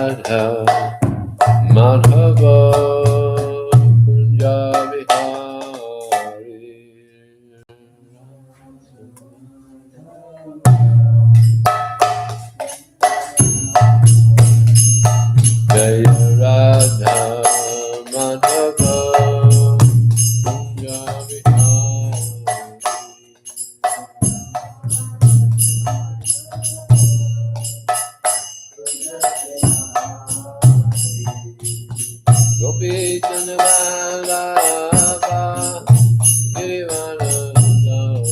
Radha Madhava Kunja Vihari. Jaya Radha Madhava Kunja Vihari. Gopi Janvalabha Girivaradari.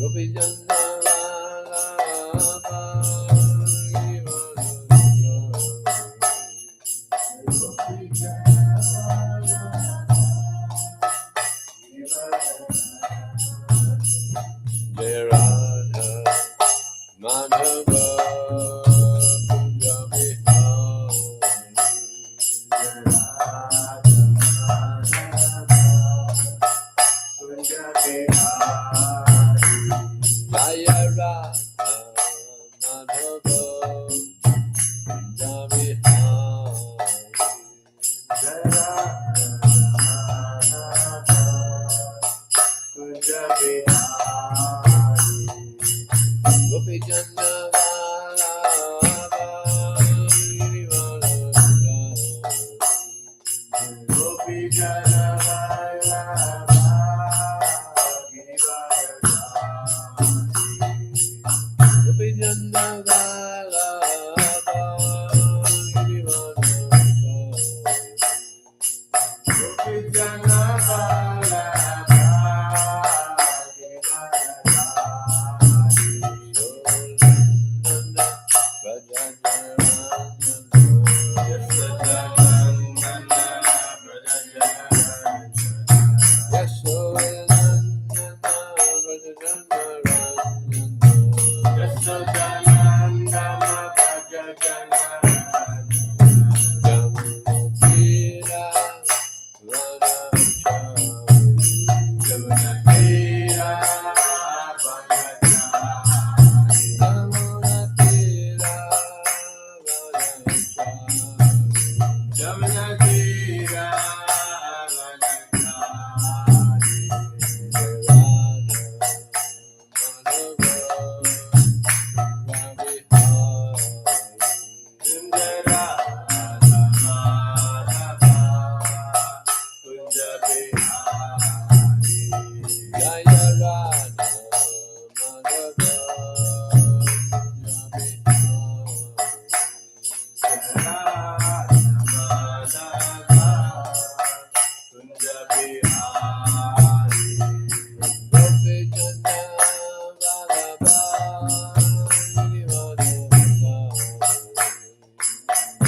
Gopi Janvalabha Jaya Radha Madhava Kunja Vihari. Jaya Radha Madhava Kunja Vihari. Gopi Janvalabha Girivaradari. Gopi Janvalabha Girivaradari.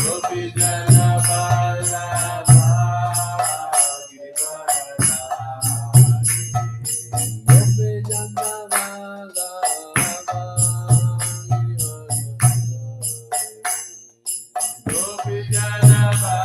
Gopi Janvalabha Girivaradari. Gopi Janvalabha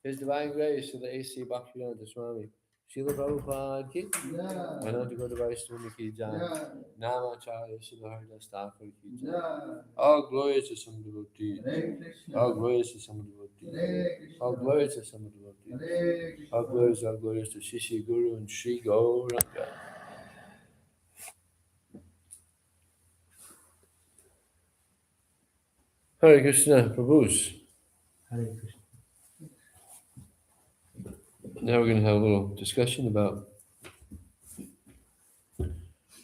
His Divine Grace to the A.C. Bhaktivedanta Swami. Srila Prabhupada ki Ananta Gaudiya Swami ki jai. Namacharya Srila Haridas Thakur ki jai. All glory to some devotees. All glory to some devotees. All glory to some devotees. All glories to Shishi Guru and Sri Gauranga. Hare Krishna, Prabhus. Hare Krishna. Now we're going to have a little discussion about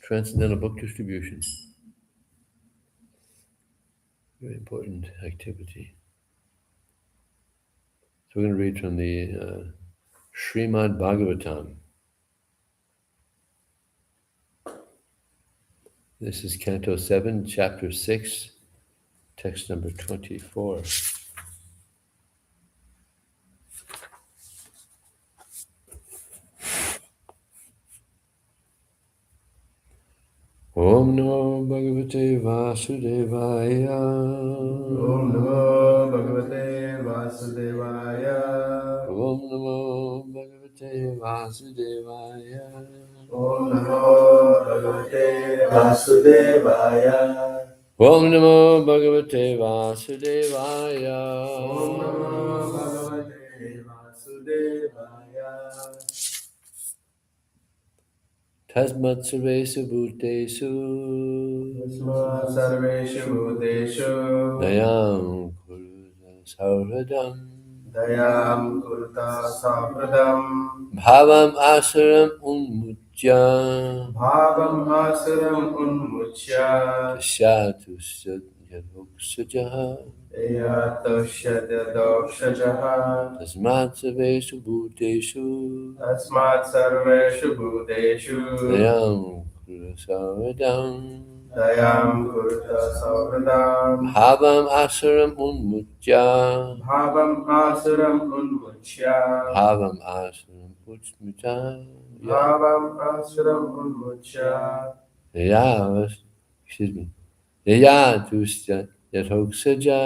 transcendental book distribution. Very important activity. So we're going to read from the Srimad Bhagavatam. This is Canto 7, Chapter 6, text number 24. Om Namo Bhagavate Vasudevaya. Om Namo Bhagavate Vasudevaya. Om Namo Bhagavate Vasudevaya. Om Namo Bhagavate Vasudevaya. Om Namo Bhagavate Vasudevaya. Om Namo Bhagavate Vasudevaya. Tasmat Sarvesu Bhutesu Tasmat Sarveshu Bhuteshu Dayam Kuruta Sauhradam Dayam Kurta Sapradam Bhavam Asaram Unmujya Bhavam Asuram Unmuchya Shatu Yadhoksajaha Eyatoshya Dokshajaha Tasmat Sarvesu Bhuteshu Tasmat Sarveshu Bhuteshu Dayam Kuruta Sauhradam Dayam Kurta Sapradam Bhavam Asaram Unmujya Bhavam Asuram Unmuchya Bhavam Asaram Unmujya Bhavam Asuram Unmuchya Excuse me. Yayatusya Yathoksaja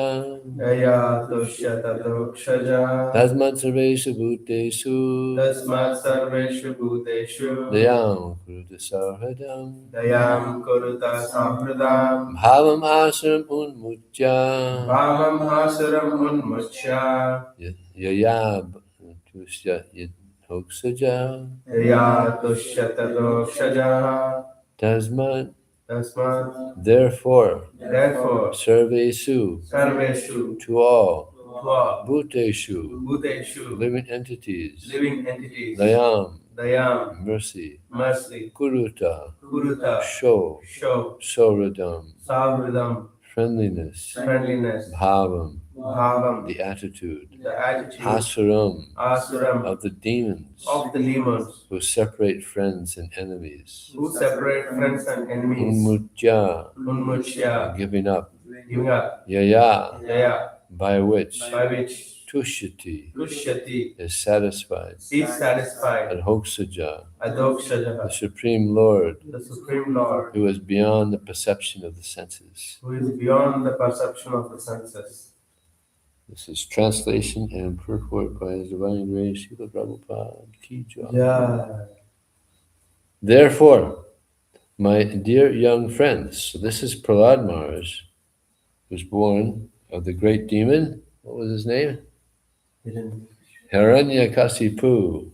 Eyatoshya Dokshaja Tasmat Sarveshu Bhuteshu Tasmat Sarveshu Bhuteshu Dayam Kuruta Sauhradam Dayam Kurta Sapradam Bhavam Asaram Unmujya Bhavam Asuram Unmuchya Yayatusya Yathoksaja Eyatoshya Dokshaja Tasmat Tasmat Therefore Therefore Sarvesu Sarveshu to all Tva Bhuteshu Bhuteshu living entities living entities Dayam Dayam mercy mercy Kuruta Kuruta show show Sauradam Savridam friendliness friendliness Bhavam Bhavam the attitude the attitude Asuram Asuram of the demons of the demons who separate friends and enemies who separate friends and enemies Unmujya Unmuchya giving up giving up Yaya Yaya by which by which Tushyati Tushyati is satisfied is satisfied Adhoksaja the Adokshaja Supreme Lord the Supreme Lord who is beyond the perception of the senses. who is beyond the perception of the senses. This is translation and purport by His Divine Grace, Srila Prabhupada ki jai. Yeah. Therefore, my dear young friends, so this is Prahlad Maharaj, who was born of the great demon. What was his name? Hiranyakasipu.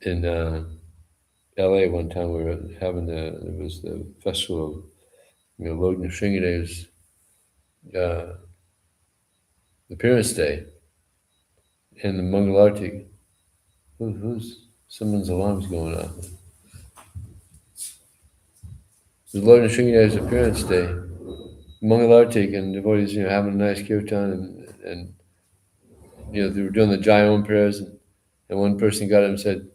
In LA one time we were having there was the festival of Lord Nrsingadev's appearance day, and the Mangalarti. Who's someone's alarm's going off? It was Lord Nrsingadev's appearance day, Mangalartik, and devotees having a nice kirtan, and they were doing the Jai-Om prayers, and one person got up and said,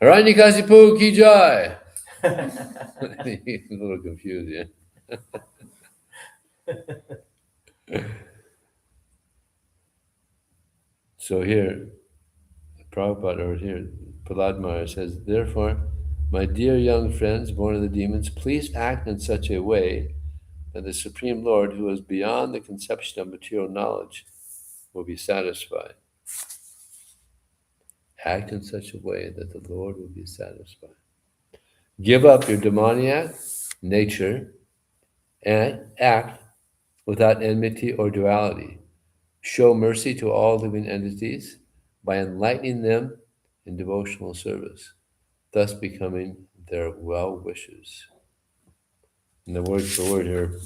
Haranyakasipu ki jai. He's a little confused, So here, Prahlad Maharaj says, therefore, my dear young friends, born of the demons, please act in such a way and the Supreme Lord, who is beyond the conception of material knowledge, will be satisfied. Act in such a way that the Lord will be satisfied. Give up your demoniac nature and act without enmity or duality. Show mercy to all living entities by enlightening them in devotional service, thus becoming their well-wishers. And the word for word here,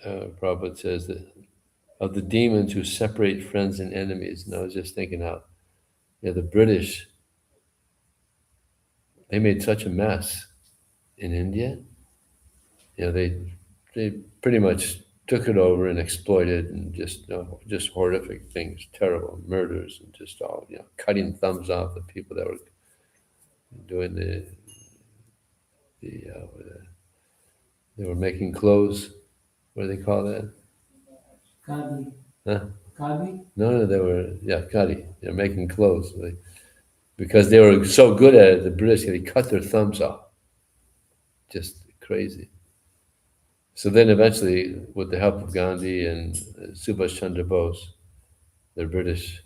Prabhupada says that of the demons who separate friends and enemies. And I was just thinking how, the British, they made such a mess in India. They pretty much took it over and exploited, and just horrific things, terrible murders, and just all, cutting thumbs off the people that were doing the they were making clothes. What do they call that? Kadi. Huh? Kadi? No, they were, kadi. They're making clothes. Because they were so good at it, the British, they cut their thumbs off. Just crazy. So then eventually, with the help of Gandhi and Subhash Chandra Bose, the British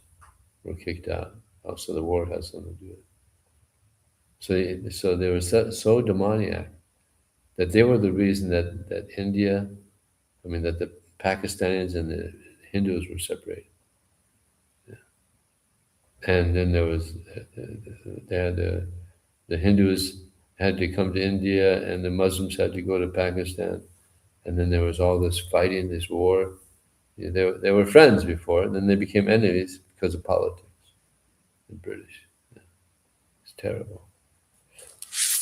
were kicked out. Also, the war has something to do with it. So they were so demoniac that they were the reason that India, that the Pakistanis and the Hindus were separated. And then there was, they had the Hindus had to come to India, and the Muslims had to go to Pakistan. And then there was all this fighting, this war. They were friends before, and then they became enemies because of politics. The British. It's terrible.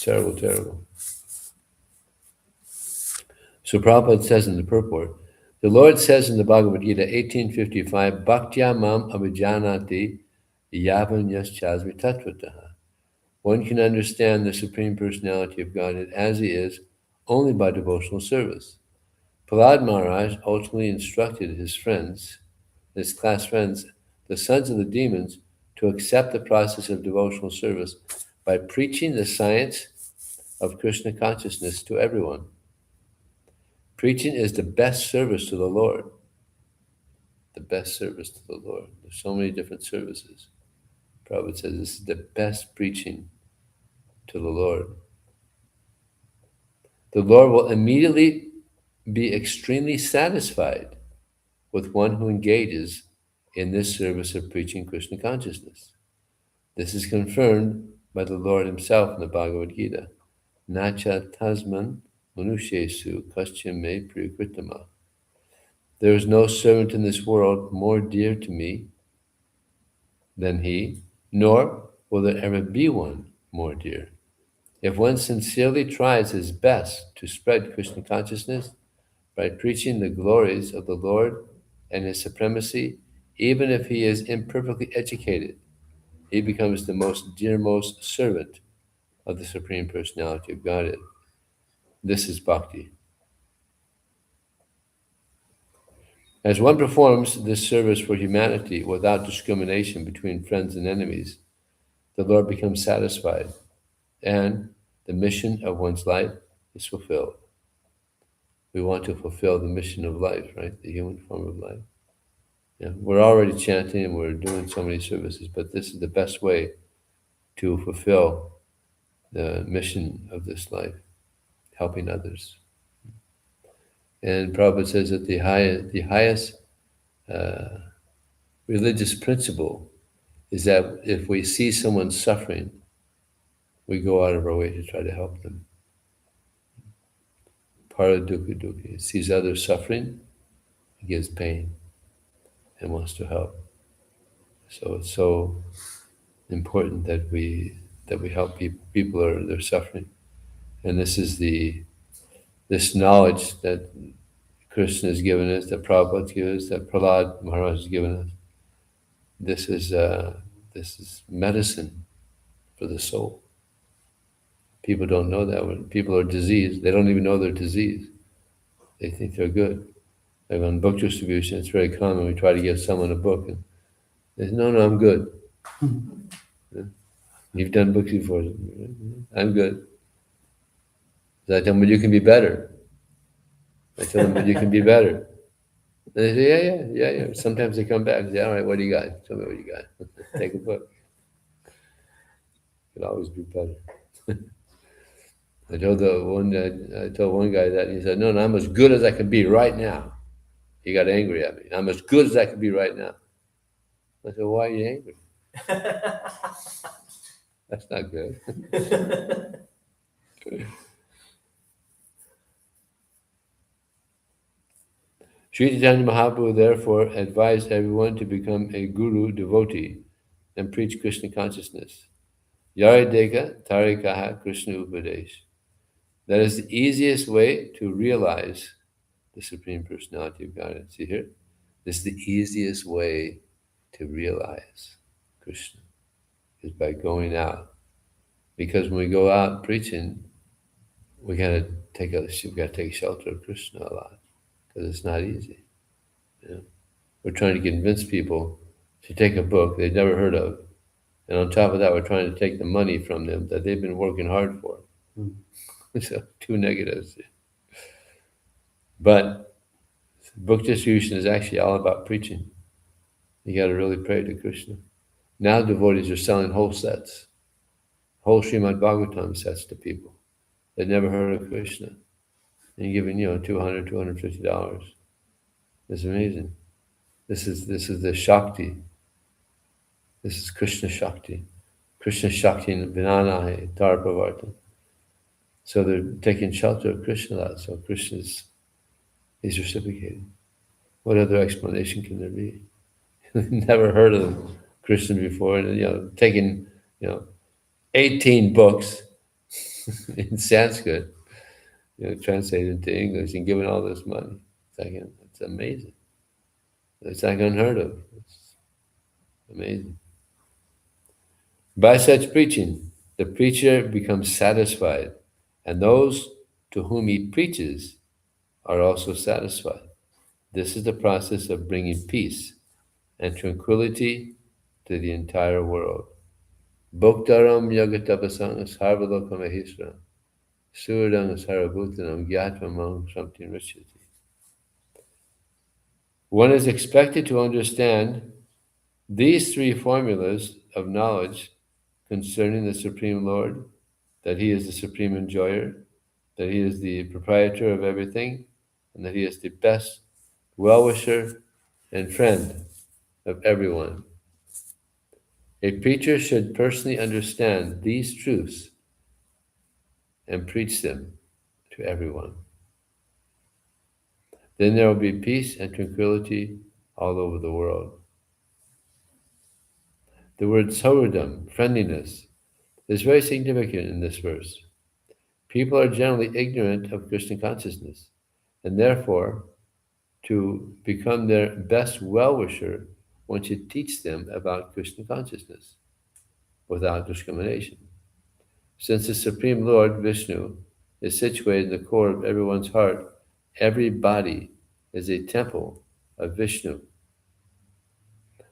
Terrible, terrible. So Prabhupada says in the purport, the Lord says in the Bhagavad Gita 1855, Bhaktya mam abhijanati yavan yaschasmi tattvataha. One can understand the Supreme Personality of Godhead as He is only by devotional service. Prahlad Maharaj ultimately instructed his friends, his class friends, the sons of the demons, to accept the process of devotional service by preaching the science of Krishna consciousness to everyone. Preaching is the best service to the Lord. The best service to the Lord. There's so many different services. Prabhupada says this is the best preaching to the Lord. The Lord will immediately be extremely satisfied with one who engages in this service of preaching Krishna consciousness. This is confirmed by the Lord Himself in the Bhagavad Gita. Nacha tasman manushyesu kaschim me priyakritama. There is no servant in this world more dear to me than he, nor will there ever be one more dear. If one sincerely tries his best to spread Krishna consciousness by preaching the glories of the Lord and His supremacy, even if he is imperfectly educated, he becomes the most dearmost servant of the Supreme Personality of Godhead. This is bhakti. As one performs this service for humanity without discrimination between friends and enemies, the Lord becomes satisfied, and the mission of one's life is fulfilled. We want to fulfill the mission of life, right? The human form of life. We're already chanting and we're doing so many services, but this is the best way to fulfill the mission of this life, helping others. And Prabhupada says that the highest religious principle is that if we see someone suffering, we go out of our way to try to help them. Paradukha dukha. Sees others suffering, he gives pain and wants to help. So it's so important that we help people they're suffering. And this is this knowledge that Krishna has given us, that Prabhupada has given us, that Prahlad Maharaj has given us. This is medicine for the soul. People don't know that. When people are diseased, they don't even know they're diseased. They think they're good. Like on book distribution, it's very common. We try to give someone a book, and they say, "No, I'm good." You've done books before. I'm good. So I tell them, "Well, you can be better." I tell them, but you can be better. And they say, yeah. Sometimes they come back and say, all right, what do you got? Tell me what you got. Take a book. Could always be better. I told one guy that, and he said, no, I'm as good as I can be right now. He got angry at me. I'm as good as I can be right now. I said, why are you angry? That's not good. Sri Chaitanya Mahaprabhu therefore advised everyone to become a guru devotee and preach Krishna consciousness. Yarideka Tarikaha Krishna Upadesh. That is the easiest way to realize the Supreme Personality of Godhead. See here? This is the easiest way to realize Krishna, is by going out. Because when we go out preaching, we gotta take shelter of Krishna a lot, because it's not easy. You know? We're trying to convince people to take a book they've never heard of, and on top of that, we're trying to take the money from them that they've been working hard for. So two negatives. But book distribution is actually all about preaching. You got to really pray to Krishna. Now devotees are selling whole sets, whole Srimad Bhagavatam sets to people that never heard of Krishna, and giving $200, $250. It's amazing. This is the Shakti. This is Krishna Shakti. Krishna Shakti Vinanahi Dharpavartan. So they're taking shelter of Krishna, so Krishna's is reciprocated. What other explanation can there be? Never heard of Krishna before, and taking 18 books in Sanskrit, translated into English, and giving all this money. It's amazing. It's like unheard of. It's amazing. By such preaching, the preacher becomes satisfied, and those to whom he preaches are also satisfied. This is the process of bringing peace and tranquility to the entire world. Bhoktaram yagatabasang sarvalokamahishram suradang sarabhutanam gyatmamam samtin rishyati. One is expected to understand these three formulas of knowledge concerning the Supreme Lord, that He is the Supreme Enjoyer, that He is the proprietor of everything, and that He is the best well-wisher and friend of everyone. A preacher should personally understand these truths and preach them to everyone. Then there will be peace and tranquility all over the world. The word sauhridam, friendliness, is very significant in this verse. People are generally ignorant of Krishna consciousness, and therefore, to become their best well-wisher, one should teach them about Krishna consciousness without discrimination. Since the Supreme Lord, Vishnu, is situated in the core of everyone's heart, every body is a temple of Vishnu.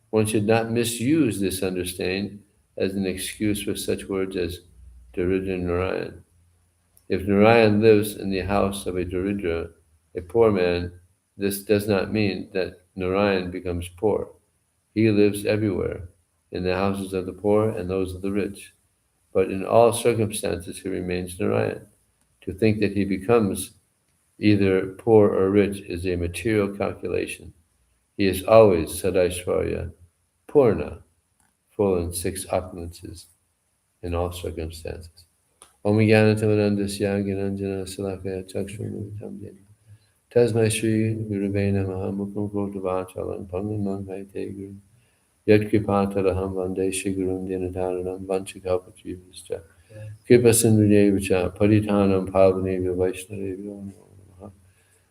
One should not misuse this understanding as an excuse for such words as Daridra Narayan. If Narayan lives in the house of a Daridra, a poor man, this does not mean that Narayan becomes poor. He lives everywhere, in the houses of the poor and those of the rich. But in all circumstances he remains Narayan. To think that he becomes either poor or rich is a material calculation. He is always Sadaishvarya, Purna, full in six opulences in all circumstances. Om Jnanatamandasya Gyananjana Salakaya Chakshurmutam Jena Tasmai Shri Gurave Namaha Mukham Kotavachalam Pangam Mangaite Guru Yat Kripataraham Vande Shri Gurum Dinataranam Vanchikapatrivascha Kripa Sindhudevacha Paritanam Pavanevi Vaishnavevyo Namaha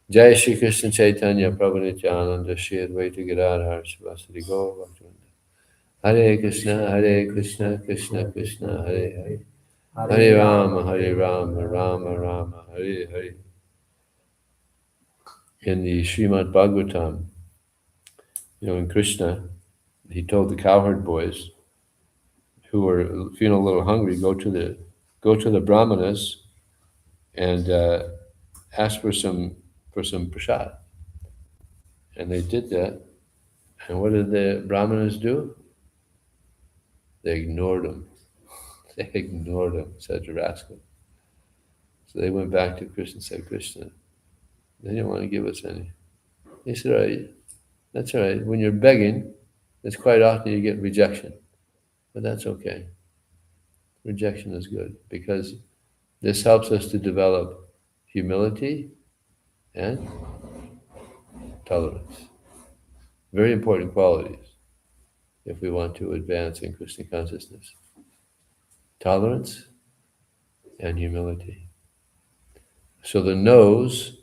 Jai Shri Krishna Chaitanya Prabhu Nityananda Shri Advaita Gadadhar Sivasadi Gaur Bhaktivinoda Hare Krishna, Krishna Krishna, Hare Hare, Hare Rama, Rama Rama, Hare Hare. In the Srimad Bhagavatam, in Krishna, he told the cowherd boys who were feeling a little hungry, go to the brahmanas and ask for some for some prasad. And they did that. And what did the Brahmanas do? They ignored him. They ignored him, such a rascal. So they went back to Krishna and said, Krishna, they didn't want to give us any. He said, all right, that's all right. When you're begging, it's quite often you get rejection. But that's okay. Rejection is good because this helps us to develop humility and tolerance. Very important qualities if we want to advance in Krishna consciousness. Tolerance and humility. So the no's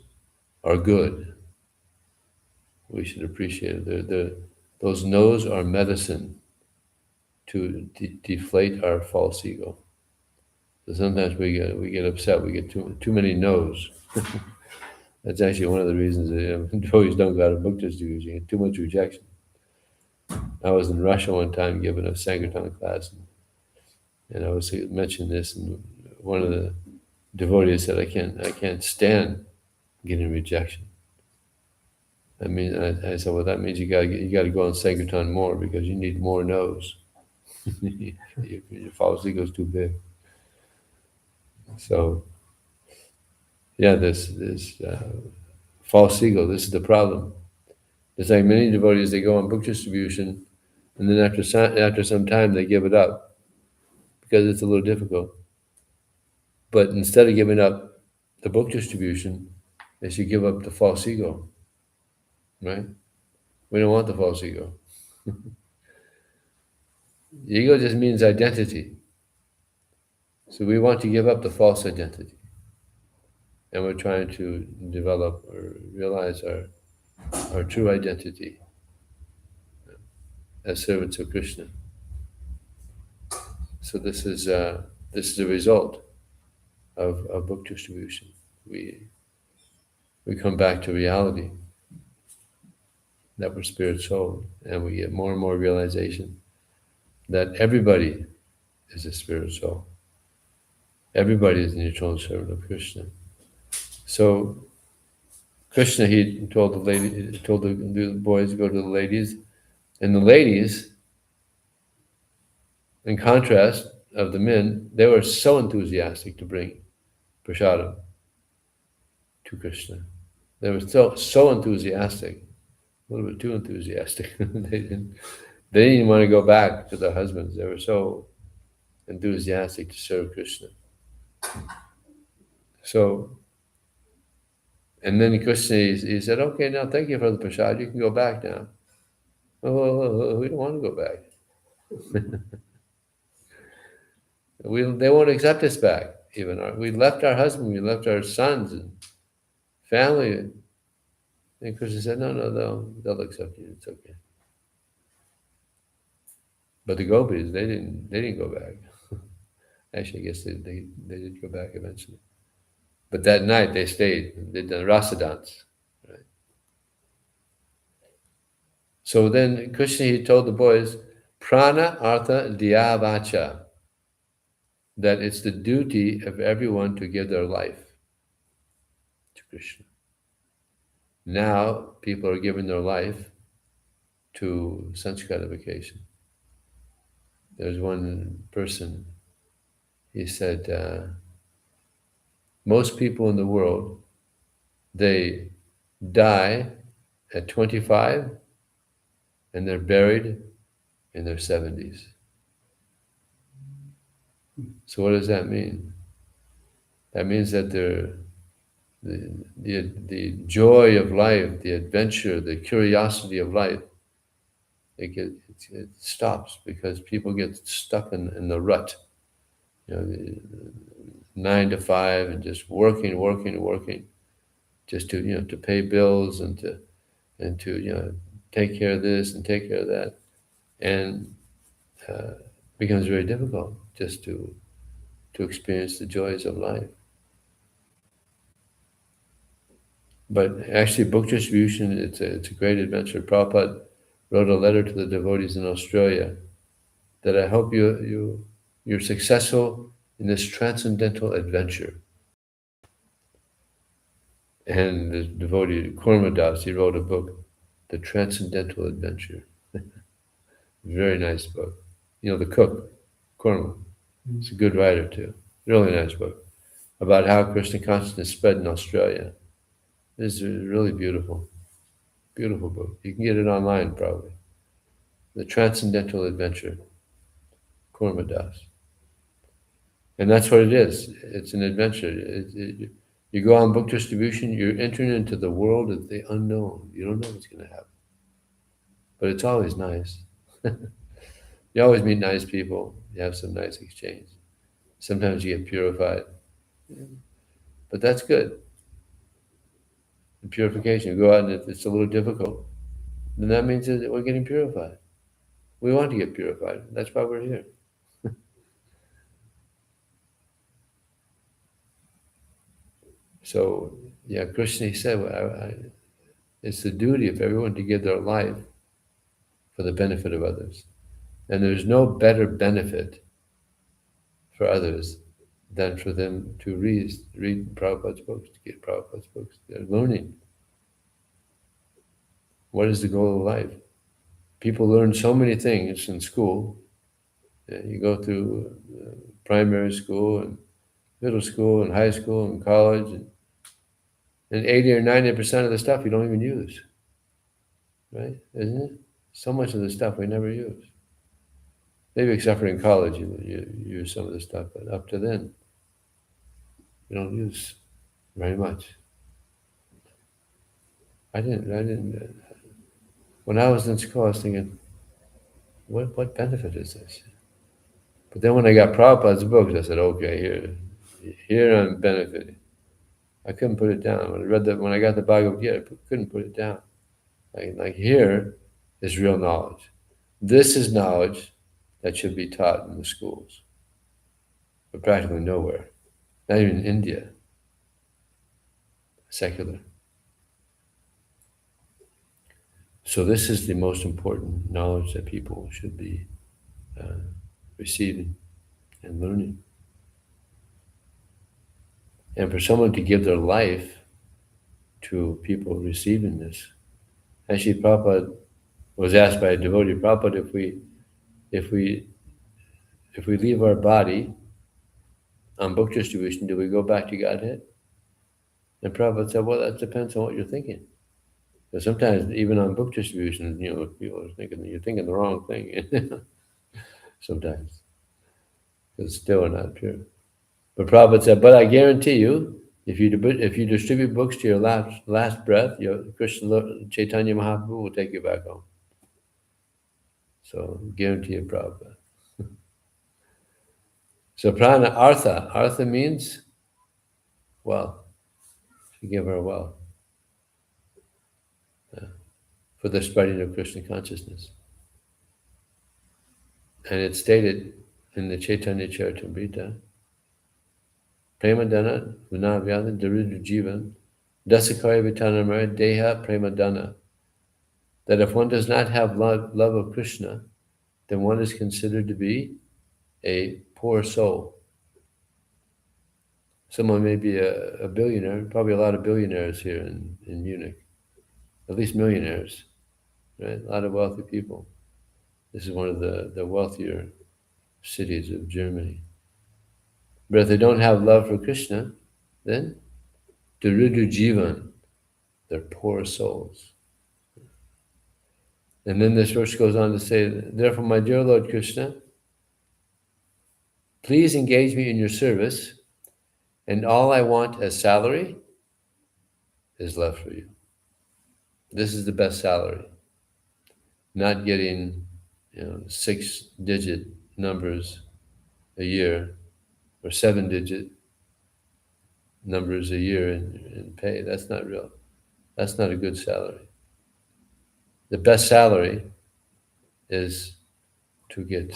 are good. We should appreciate it. Those no's are medicine to deflate our false ego. So sometimes we get upset. We get too many no's. That's actually one of the reasons that devotees don't go out of book distribution. You get too much rejection. I was in Russia one time giving a Sankirtan class, and I was mentioning this, and one of the devotees said, "I can't stand getting rejection." I mean, I said, "Well, that means you got to go on Sankirtan more because you need more no's. Your false ego is too big." So, yeah, this false ego. This is the problem. It's like many devotees, they go on book distribution, and then after some time they give it up because it's a little difficult. But instead of giving up the book distribution, they should give up the false ego, right? We don't want the false ego. The ego just means identity. So we want to give up the false identity. And we're trying to develop or realize our true identity as servants of Krishna. So this is a result of book distribution. We come back to reality that we're spirit soul, and we get more and more realization that everybody is a spirit soul. Everybody is an eternal servant of Krishna. So Krishna, he told the boys to go to the ladies, and the ladies, in contrast of the men, they were so enthusiastic to bring prasadam to Krishna. They were so enthusiastic, a little bit too enthusiastic. They didn't even want to go back to their husbands. They were so enthusiastic to serve Krishna. So, and then Krishna, he said, okay, now thank you for the prasad. You can go back now. Oh, we don't want to go back. They won't accept us back. We left our husband, we left our sons and family. And Krishna said, no, they'll accept you. It's okay. But the gopis, they didn't go back. Actually, I guess they did go back eventually. But that night they stayed, they did rasa dance. Right? So then Krishna, he told the boys, prana artha dhyavacha, that it's the duty of everyone to give their life to Krishna. Now people are giving their life to sense gratification. There's one person, he said, most people in the world, they die at 25 and they're buried in their 70s. So what does that mean? That means that the joy of life, the adventure, the curiosity of life, it stops because people get stuck in the rut. You know, the 9 to 5 and just working, just to pay bills and to take care of this and take care of that, and becomes very difficult just to experience the joys of life. But actually, book distribution, it's a great adventure. Prabhupada wrote a letter to the devotees in Australia that I hope you're successful in this transcendental adventure. And the devotee Kurma Das, he wrote a book, The Transcendental Adventure. Very nice book. You know, the cook, Kurma. He's a good writer too. Really nice book about how Krishna consciousness spread in Australia. This is really beautiful, beautiful book. You can get it online probably. The Transcendental Adventure, Kurma Das. And that's what it is. It's an adventure. You go on book distribution, you're entering into the world of the unknown. You don't know what's going to happen. But it's always nice. You always meet nice people. You have some nice exchange. Sometimes you get purified. But that's good. The purification. You go out and if it's a little difficult, then that means that we're getting purified. We want to get purified. That's why we're here. So, yeah, Krishna he said, it's the duty of everyone to give their life for the benefit of others. And there's no better benefit for others than for them to read Prabhupada's books, to get Prabhupada's books. They're learning. What is the goal of life? People learn so many things in school. You go through primary school and middle school and high school and college, and 80 or 90% of the stuff you don't even use, right? Isn't it? So much of the stuff we never use. Maybe except for in college, you use some of the stuff, but up to then, you don't use very much. I didn't. When I was in school, I was thinking, what benefit is this? But then when I got Prabhupada's books, I said, okay, here I'm benefiting. I couldn't put it down. When I got the Bhagavad Gita, I couldn't put it down. Like here is real knowledge. This is knowledge that should be taught in the schools, but practically nowhere. Not even in India, secular. So this is the most important knowledge that people should be receiving and learning. And for someone to give their life to people receiving this. Actually, Prabhupada was asked by a devotee, Prabhupada, if we leave our body on book distribution, do we go back to Godhead? And Prabhupada said, well, that depends on what you're thinking. Because sometimes even on book distribution, people are thinking you're thinking the wrong thing. Sometimes, because still we're not pure. But Prabhupada said, but I guarantee you, if you distribute books to your last breath, your Krishna Chaitanya Mahaprabhu will take you back home. So guarantee you, Prabhupada. So prana artha means wealth. To give her wealth for the spreading of Krishna consciousness. And it's stated in the Chaitanya Charitamrita, Premadana, Vinavyana, Daridra Jivan, Dasakaya Vitanamara, Deha Premadana. That if one does not have love of Krishna, then one is considered to be a poor soul. Someone may be a billionaire, probably a lot of billionaires here in Munich, at least millionaires, right? A lot of wealthy people. This is one of the wealthier cities of Germany. But if they don't have love for Krishna, then Daridra Jivan, they're poor souls. And then this verse goes on to say, therefore, my dear Lord Krishna, please engage me in your service, and all I want as salary is love for you. This is the best salary. Not getting 6-digit numbers a year or 7-digit numbers a year in pay. That's not real. That's not a good salary. The best salary is to get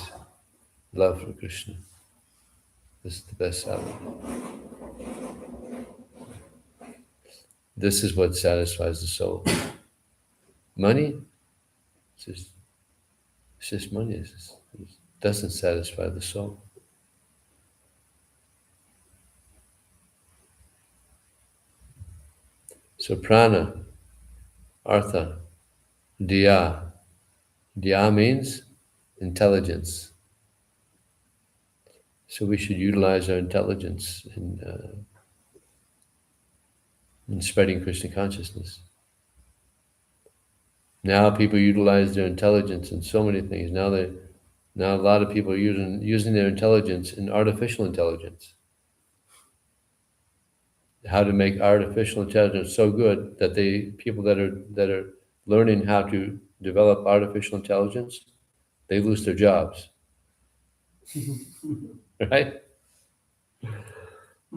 love for Krishna. This is the best salary. This is what satisfies the soul. Money, it's just money. It doesn't satisfy the soul. So prana, artha, diya. Diya means intelligence. So we should utilize our intelligence in spreading Krishna consciousness. Now people utilize their intelligence in so many things. Now a lot of people are using their intelligence in artificial intelligence. How to make artificial intelligence so good that people that are learning how to develop artificial intelligence, they lose their jobs. Right?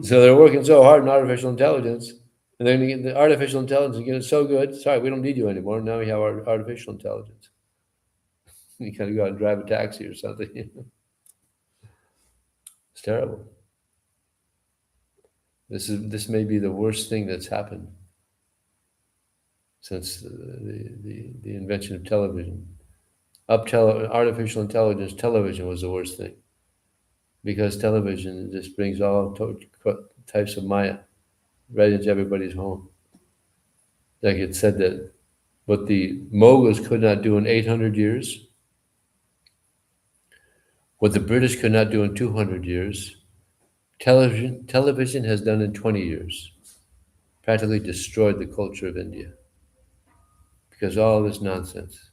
So they're working so hard in artificial intelligence, and then the artificial intelligence gets so good. Sorry, we don't need you anymore. Now we have our artificial intelligence. You gotta go out and drive a taxi or something. It's terrible. This may be the worst thing that's happened since the invention of television. Artificial intelligence, television was the worst thing, because television just brings all types of Maya right into everybody's home. Like it said that what the Mughals could not do in 800 years, what the British could not do in 200 years, television has done in 20 years. Practically destroyed the culture of India. Because all this nonsense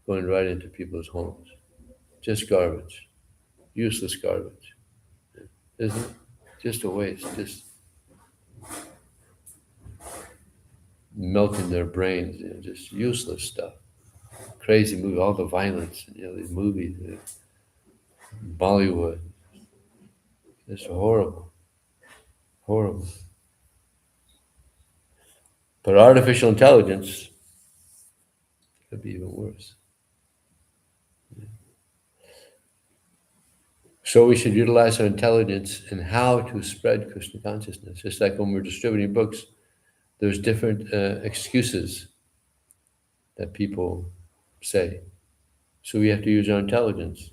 going right into people's homes. Just garbage. Useless garbage. Isn't it? Just a waste. Just melting their brains. Just useless stuff. Crazy movie. All the violence. These movies. Bollywood. It's horrible. Horrible. But artificial intelligence could be even worse. So we should utilize our intelligence in how to spread Krishna consciousness. Just like when we're distributing books, there's different excuses that people say. So we have to use our intelligence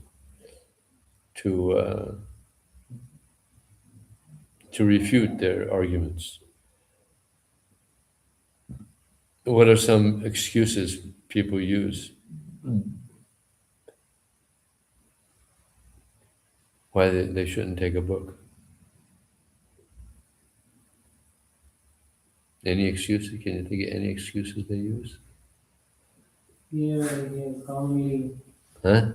to refute their arguments. What are some excuses people use? Why they shouldn't take a book? Any excuses? Can you think of any excuses they use? Yeah, commonly. Huh?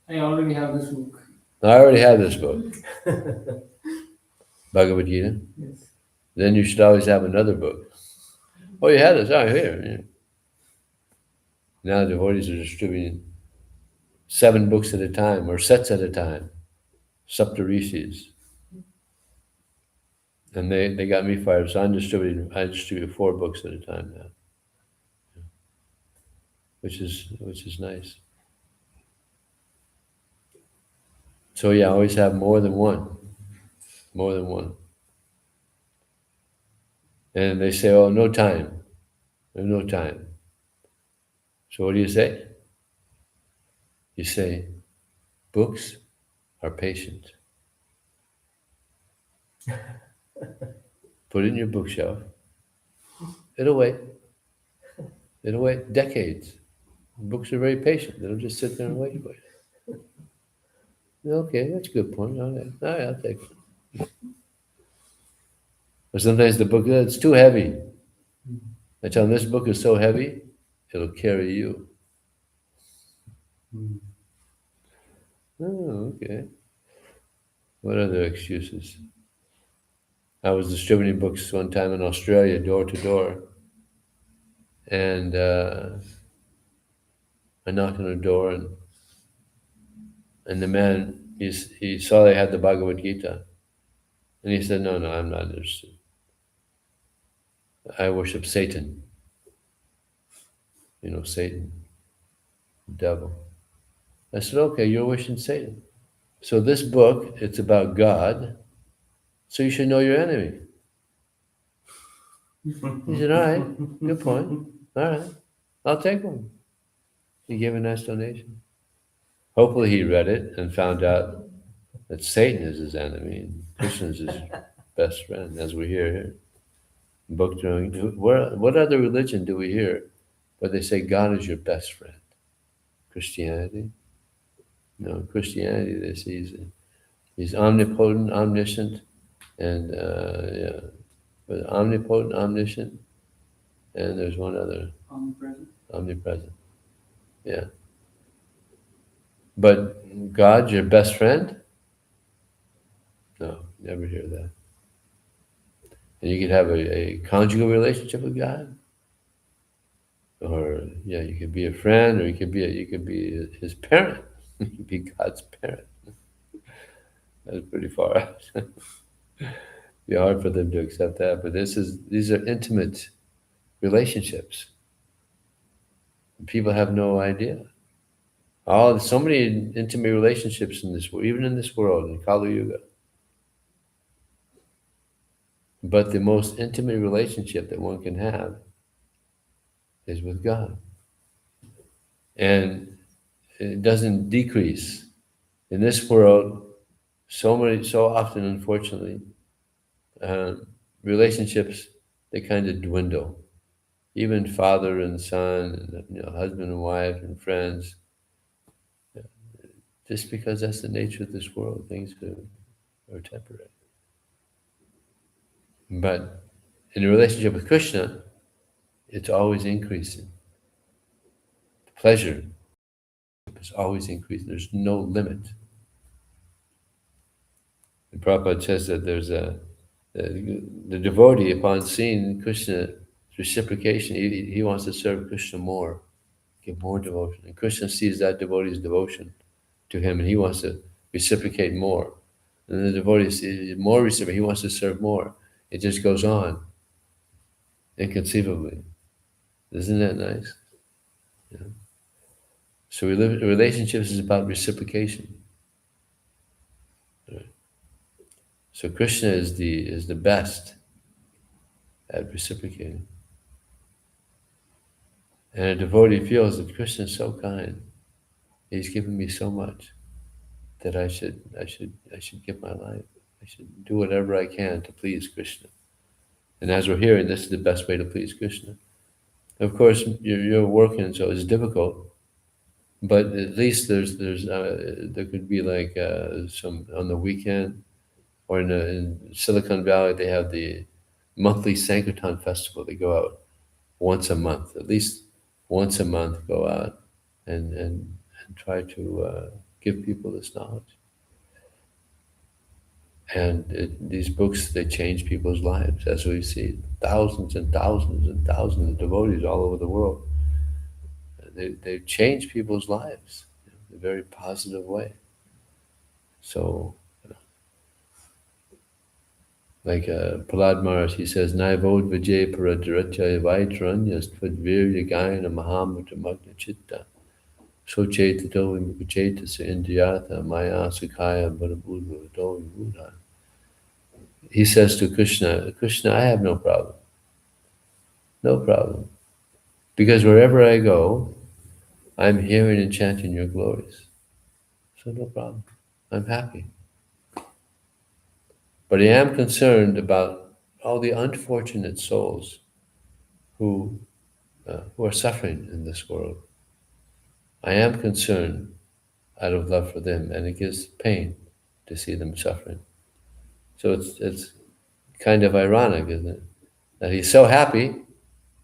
I already have this book. I already have this book. Bhagavad Gita. Yes. Then you should always have another book. Oh, you had this? Oh, here. Yeah. Now the devotees are distributing 7 books at a time, or sets at a time. Saptarishis. And they got me fired, so I distribute 4 books at a time now. Which is nice. So yeah, always have more than one. More than one. And they say, oh, no time. There's no time. So what do you say? You say, books are patient. Put it in your bookshelf. It'll wait. It'll wait decades. Books are very patient. They don't just sit there and wait for you. Okay, that's a good point. All right, I'll take it. But sometimes the book, it's too heavy. I tell them, this book is so heavy, it'll carry you. Oh, okay. What other excuses? I was distributing books one time in Australia, door to door. And I knocked on the door, and the man, he saw they had the Bhagavad Gita. And he said, no, I'm not interested. I worship Satan. Satan, the devil. I said, okay, you're worshiping Satan. So this book, it's about God, so you should know your enemy. He said, all right, good point. All right, I'll take one. He gave a nice donation. Hopefully he read it and found out that Satan is his enemy and Krishna is his best friend, as we hear here. Bhakti, what other religion do we hear where they say God is your best friend? Christianity? No, Christianity, they say he's omnipotent, omniscient, and yeah, but omnipotent, omniscient, and there's one other, Omnipresent. omnipresent. Yeah. But God's your best friend? No, never hear that. And you could have a conjugal relationship with God, or yeah, you could be a friend, or you could be his parent. You could be God's parent. That's pretty far out. Be hard for them to accept that, but these are intimate relationships. People have no idea. Oh, there's so many intimate relationships in this world, even in this world, in Kali Yuga. But the most intimate relationship that one can have is with God. And it doesn't decrease. In this world, so often, unfortunately, relationships, they kind of dwindle. Even father and son, and husband and wife and friends, just because that's the nature of this world, things are temporary. But in a relationship with Krishna, it's always increasing. The pleasure is always increasing. There's no limit. And Prabhupada says that the devotee, upon seeing Krishna's reciprocation, he wants to serve Krishna more, give more devotion. And Krishna sees that devotee's devotion to him, and he wants to reciprocate more. And the devotee sees more reciprocate, he wants to serve more. It just goes on, inconceivably. Isn't that nice? Yeah. So relationships is about reciprocation. Right? So Krishna is the best at reciprocating. And a devotee feels that Krishna is so kind. He's given me so much that I should give my life. I should do whatever I can to please Krishna. And as we're hearing, this is the best way to please Krishna. Of course, you're working, so it's difficult. But at least there could be like some on the weekend, or in Silicon Valley they have the monthly Sankirtan festival. They go out once a month, at least once a month, go out and try to give people this knowledge. And these books, they change people's lives, as we see thousands and thousands and thousands of devotees all over the world. They change people's lives in a very positive way. So, like Prahlad Maharaj, he says, Naivod Vijay Paradratya Vaitranyas Tvadvirya Gayana Mahamata Magna Chitta So Chetito Vimukachetasa Indriyatha Maya Sukhaya Bharabhuva Dovi Buddha. He says to Krishna, Krishna, I have no problem. No problem. Because wherever I go, I'm hearing and chanting your glories. So no problem. I'm happy. But I am concerned about all the unfortunate souls who are suffering in this world. I am concerned out of love for them, and it gives pain to see them suffering. So it's kind of ironic, isn't it? That he's so happy,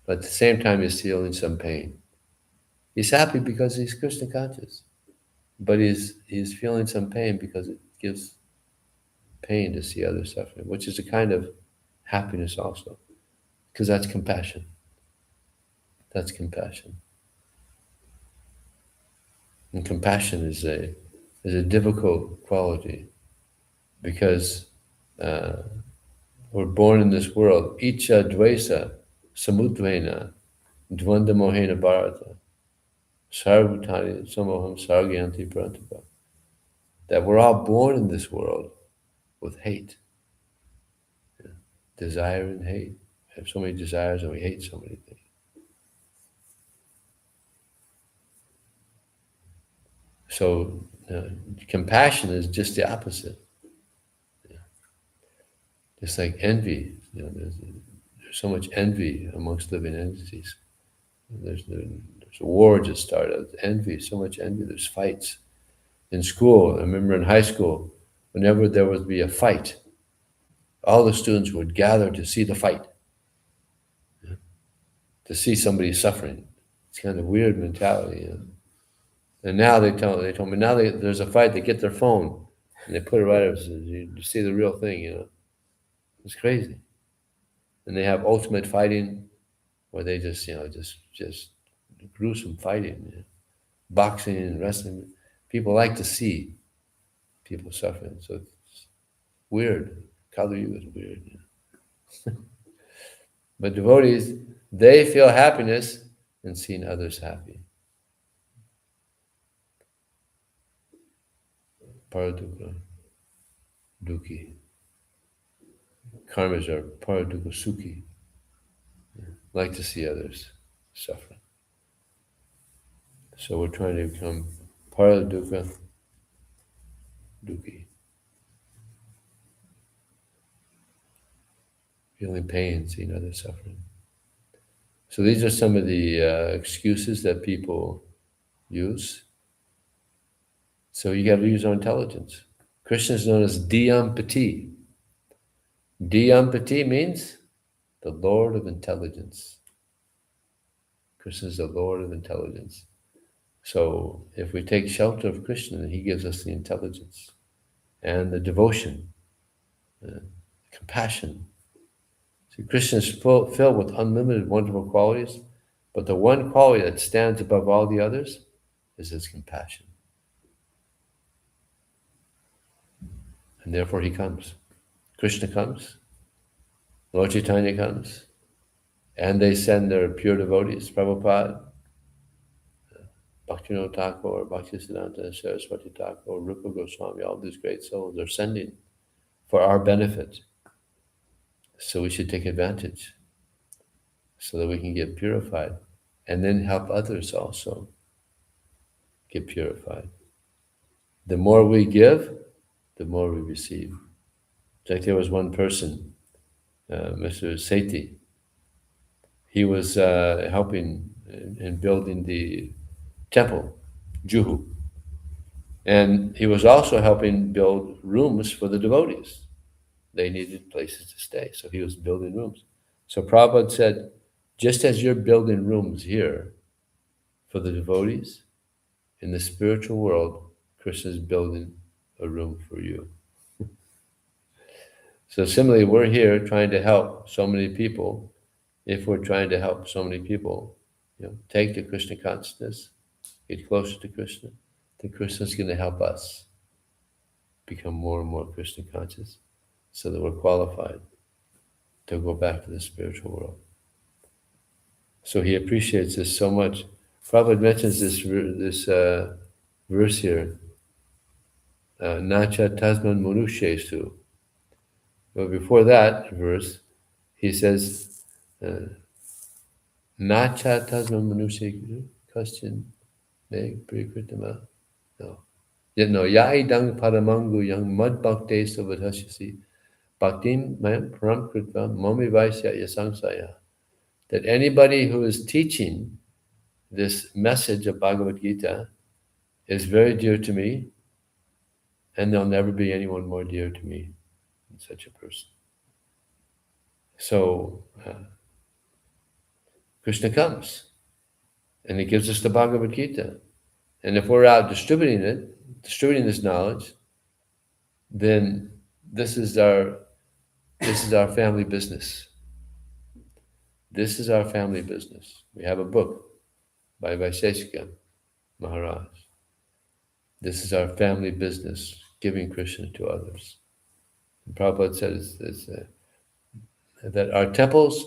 but at the same time he's feeling some pain. He's happy because he's Krishna conscious, but he's feeling some pain because it gives pain to see others suffering, which is a kind of happiness also, because that's compassion. That's compassion. And compassion is a difficult quality because we're born in this world. Icha dvesa samudvena dvanda mohena bharata sarvutani samoham sargyanti prantapa. That we're all born in this world with hate, desire and hate. We have so many desires and we hate so many things. So compassion is just the opposite. It's like envy. There's so much envy amongst living entities. There's a war just started. Envy, so much envy. There's fights in school. I remember in high school, whenever there would be a fight, all the students would gather to see the fight, to see somebody suffering. It's kind of weird mentality. And now they told me now there's a fight. They get their phone and they put it right up so you see the real thing. It's crazy. And they have ultimate fighting, where they just gruesome fighting, boxing and wrestling. People like to see people suffering, so it's weird. Kali Yuga is weird. But devotees, they feel happiness in seeing others happy. Paradukkha, dukkhi. Karmas are paradukkha sukhi. Like to see others suffering. So we're trying to become paradukkha dukkhi. Feeling pain, seeing others suffering. So these are some of the excuses that people use. So you got to use our intelligence. Krishna is known as Diyampati. Diyampati means the Lord of intelligence. Krishna is the Lord of intelligence. So if we take shelter of Krishna, then he gives us the intelligence and the devotion, compassion. See, Krishna is filled with unlimited wonderful qualities, but the one quality that stands above all the others is his compassion. And therefore he comes. Krishna comes, Lord Chaitanya comes, and they send their pure devotees, Prabhupada, Bhaktivinoda Thakur, Bhaktisiddhanta Saraswati Thakur, Rupa Goswami, all these great souls are sending for our benefit. So we should take advantage so that we can get purified and then help others also get purified. The more we give, the more we receive. Like there was one person, Mr. Sethi. He was helping in building the temple, Juhu. And he was also helping build rooms for the devotees. They needed places to stay, so he was building rooms. So Prabhupada said, just as you're building rooms here for the devotees, in the spiritual world, Krishna is building a room for you. So similarly, we're here trying to help so many people. If we're trying to help so many people, take the Krishna consciousness, get closer to Krishna, then Krishna's going to help us become more and more Krishna conscious so that we're qualified to go back to the spiritual world. So he appreciates this so much. Prabhupada mentions this verse here, Nacha Tasman Manushyesu. But before that verse, he says, Nacha Tasman Manushyesu Kastin Ne Prikritama. No. Yaidang Paramangu Yang Mad Bhakte Savadhashasi Bhaktim Mayam Param Kritva Mami Vaisya Yasangsaya. That anybody who is teaching this message of Bhagavad Gita is very dear to me, and there'll never be anyone more dear to me than such a person. So Krishna comes, and he gives us the Bhagavad Gita. And if we're out distributing this knowledge, then this is our family business. This is our family business. We have a book by Vaisheshika Maharaj. This is our family business, giving Krishna to others. And Prabhupada says that our temples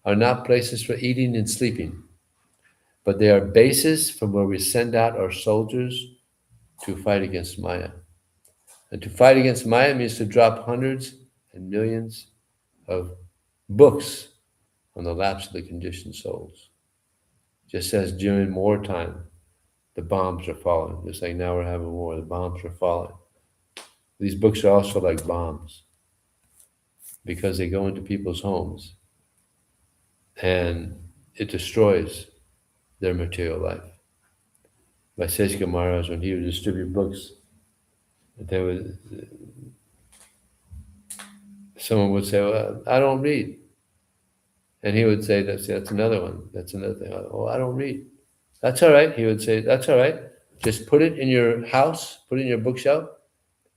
are not places for eating and sleeping, but they are bases from where we send out our soldiers to fight against Maya. And to fight against Maya means to drop hundreds and millions of books on the laps of the conditioned souls. Just as during wartime, the bombs are falling. Just like now we're having war, the bombs are falling. These books are also like bombs because they go into people's homes and it destroys their material life. Vaiseshika Maharaj, when he would distribute books, there was someone would say, "Well, I don't read," and he would say, "That's another one. That's another thing. Oh, I don't read." That's all right. He would say, "That's all right. Just put it in your house, put it in your bookshelf,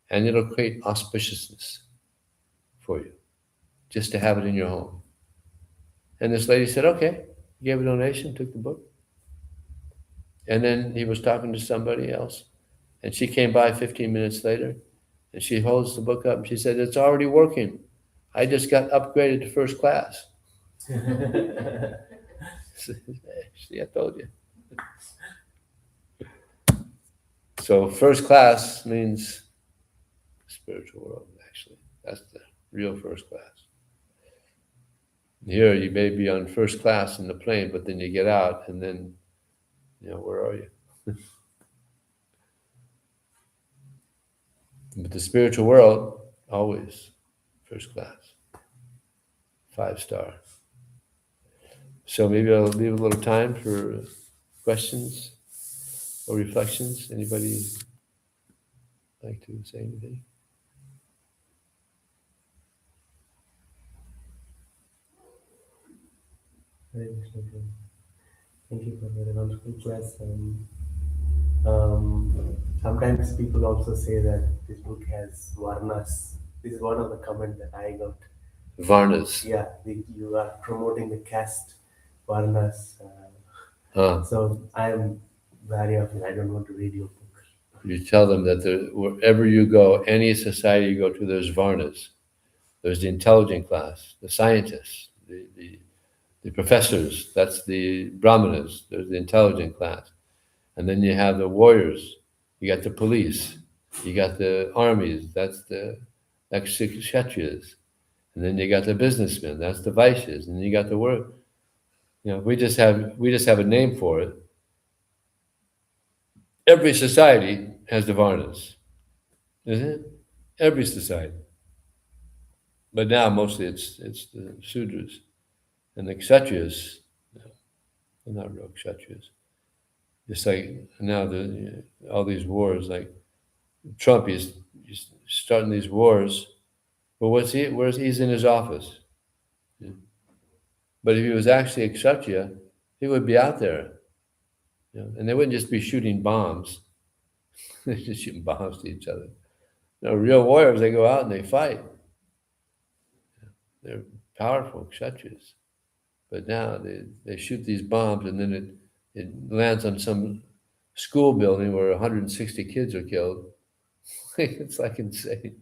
and it'll create auspiciousness for you, just to have it in your home." And this lady said, "Okay." Gave a donation, took the book, and then he was talking to somebody else, and she came by 15 minutes later, and she holds the book up, and she said, "It's already working. I just got upgraded to first class." See, I told you. So first class means spiritual world, actually. That's the real first class. Here you may be on first class in the plane, but then you get out and then, where are you? But the spiritual world, always first class, 5-star. So maybe I'll leave a little time for questions or reflections. Anybody like to say anything? Hare Krishna, Prabhu. Thank you for the wonderful class. Sometimes people also say that this book has varnas. This is one of the comments that I got. Varnas. Yeah, you are promoting the caste varnas. Huh. So I am very often, I don't want to read your book. You tell them that wherever you go, any society you go to, there's varnas. There's the intelligent class, the scientists, the professors, that's the brahmanas. There's the intelligent class. And then you have the warriors. You got the police. You got the armies. That's the kshatriyas. And then you got the businessmen. That's the vaishyas. And you got the work. We just have a name for it. Every society has the varnas, isn't it? Every society. But now mostly it's the Sudras and the Kshatriyas. They're not real Kshatriyas. Just like now all these wars, like Trump, he's starting these wars. But he's in his office. Yeah. But if he was actually a Kshatriya, he would be out there. And they wouldn't just be shooting bombs. They're just shooting bombs to each other. Real warriors, they go out and they fight. They're powerful Kshatriyas. But now they shoot these bombs and then it lands on some school building where 160 kids are killed. It's like insane.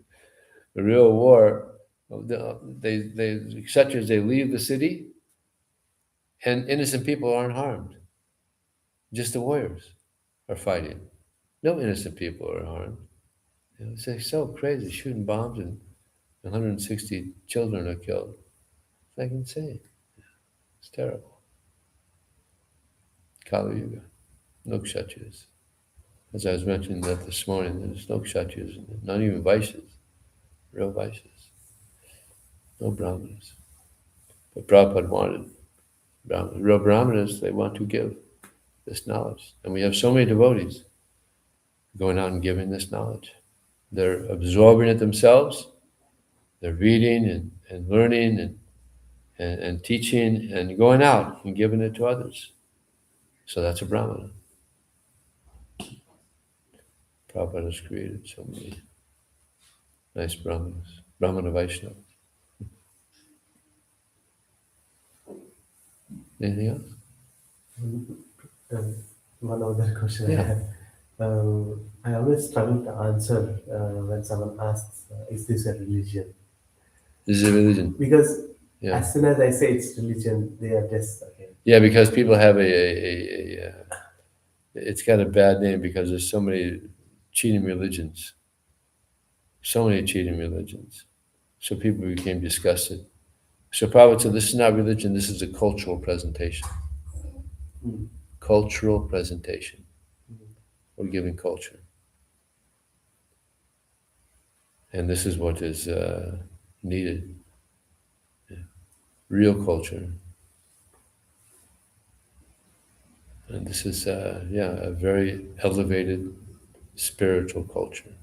The real war, Kshatriyas, they leave the city and innocent people aren't harmed. Just the warriors are fighting. No innocent people are harmed. It's like so crazy, shooting bombs and 160 children are killed. It's like insane. It's terrible. Kali Yuga. No Kshatriyas. As I was mentioning that this morning, there's no Kshatriyas, not even Vaishyas, real Vaishyas. No Brahmanas. But Prabhupada wanted Brahmanas. Real Brahmanas, they want to give this knowledge. And we have so many devotees going out and giving this knowledge. They're absorbing it themselves. They're reading and learning and teaching and going out and giving it to others. So that's a Brahmana. Prabhupada has created so many nice Brahmanas, Brahmana Vaishnavas. Anything else? One other question Yeah. I have. I always struggle to answer when someone asks, is this a religion? This is a religion. Because Yeah. as soon as I say it's religion, they are just, okay. Yeah, because people have it's got a bad name because there's so many cheating religions. So many cheating religions. So people became disgusted. So Prabhupada said, this is not religion, this is a cultural presentation. Mm. Cultural presentation. We're giving culture. And this is what is needed. Yeah. Real culture. And this is, a very elevated spiritual culture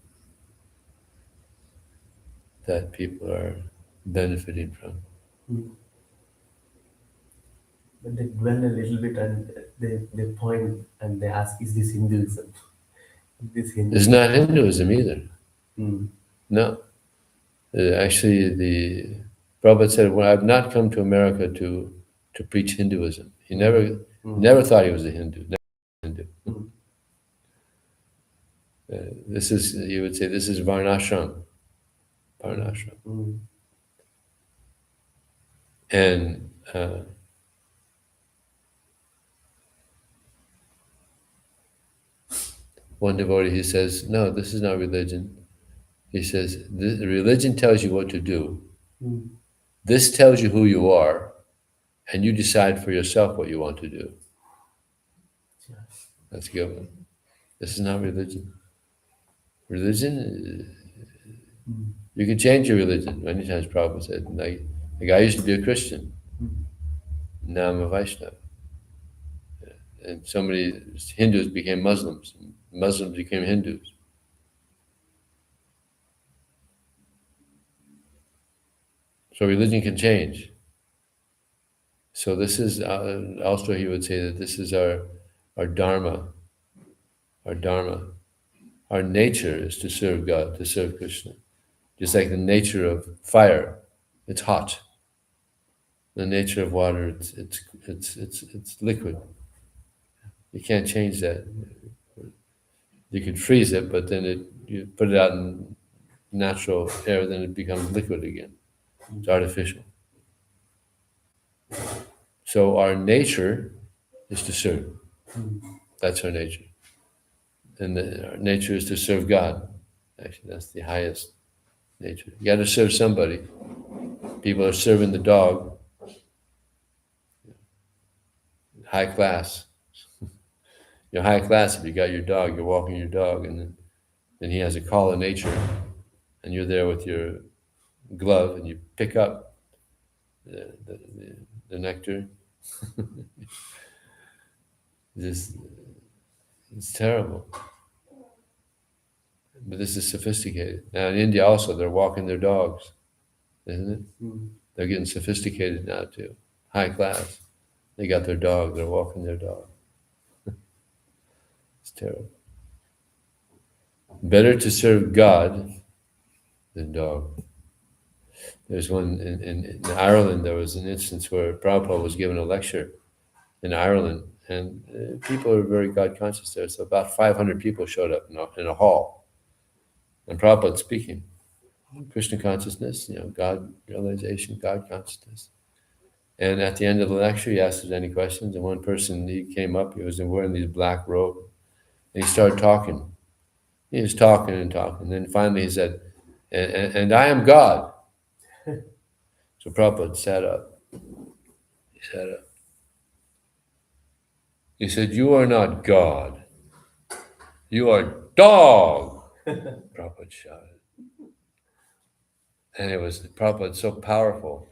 that people are benefiting from. Mm. But they dwell a little bit and they point and they ask, is this Hinduism? Is this It's Hinduism? not Hinduism either. Mm. No. Actually, the Prabhupada said, "Well, I've not come to America to preach Hinduism." He never thought he was a Hindu. Never Hindu. Mm. This is, you would say, this is Varnashram. Varnashram. Mm. And one devotee, he says, no, this is not religion. He says, religion tells you what to do. Mm. This tells you who you are, and you decide for yourself what you want to do. Yes. That's good. This is not religion. Religion, Mm. you can change your religion. Many times Prabhupada said, like I used to be a Christian, Mm. now I'm a Vaishnava. And so many Hindus became Muslims, Muslims became Hindus. So religion can change. So this is, also he would say that this is our dharma, our dharma. Our nature is to serve God, to serve Krishna. Just like the nature of fire, it's hot. The nature of water, it's liquid. You can't change that. You can freeze it, but then you put it out in natural air, then it becomes liquid again. It's artificial. So our nature is to serve. That's our nature. And our nature is to serve God. Actually, that's the highest nature. You got to serve somebody. People are serving the dog, high class. You're high class if you got your dog, you're walking your dog, and then he has a call of nature, and you're there with your glove, and you pick up the nectar. This It's terrible. But this is sophisticated. Now in India also, they're walking their dogs, isn't it? Mm. They're getting sophisticated now too. High class. They got their dog, they're walking their dog. It's terrible. Better to serve God than dog. There's one in Ireland, there was an instance where Prabhupada was given a lecture in Ireland, and people are very God conscious there. So about 500 people showed up in a hall, and Prabhupada speaking. Krishna consciousness, God realization, God consciousness. And at the end of the lecture, he asked us any questions, and one person, he came up, he was wearing these black robe, and he started talking. He was talking and talking. And then finally he said, and I am God. So Prabhupada sat up. He sat up. He said, you are not God. You are dog. Prabhupada shouted. And Prabhupada so powerful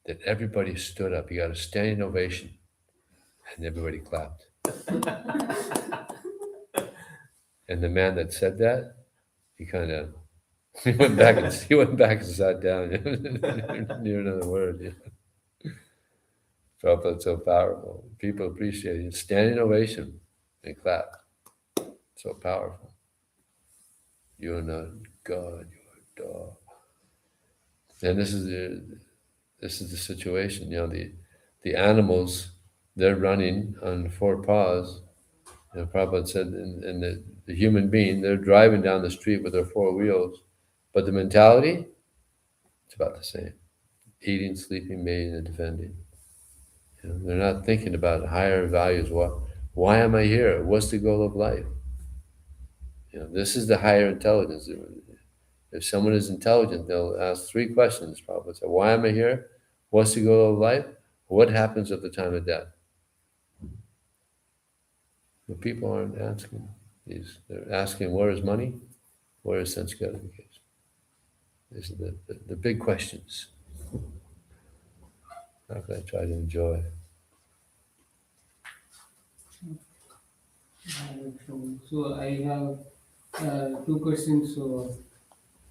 that everybody stood up. He got a standing ovation, and everybody clapped. And the man that said that, he kind of he went back and sat down near another word. Prabhupada's so powerful. People appreciate it. Standing ovation and clap. So powerful. You are not God, you are dog. And this is the situation. The animals, they're running on four paws. Prabhupada said, and the human being, they're driving down the street with their four wheels, but the mentality, it's about the same. Eating, sleeping, mating, and defending. They're not thinking about higher values. Why am I here? What's the goal of life? This is the higher intelligence. If someone is intelligent, they'll ask three questions. Probably say, "Why am I here? What's the goal of life? What happens at the time of death?" But people aren't asking these. They're asking, "Where is money? Where is sense gratification?" These are the big questions. How can I try to enjoy? So I have two questions. So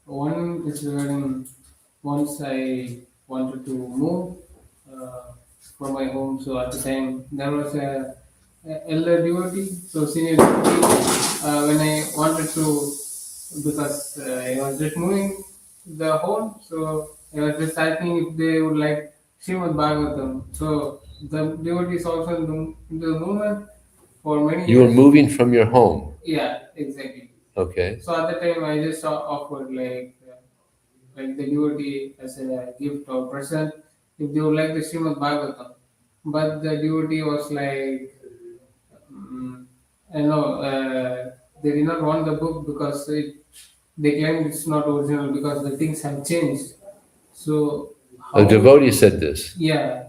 one is regarding once I wanted to move from my home. So at the time there was a elder devotee, so senior devotee. When I wanted to, because I was just moving the home, so I was just asking if they would like Srimad Bhagavatam. So the devotee is also in the movement for many You were years. moving from your home. Yeah, exactly. Okay. So at the time, I just offered like the devotee as a gift or present if they would like the Srimad Bhagavatam. But the devotee was like, mm, I know they did not want the book because they claimed it's not original because the things have changed. So A how? devotee said this. Yeah,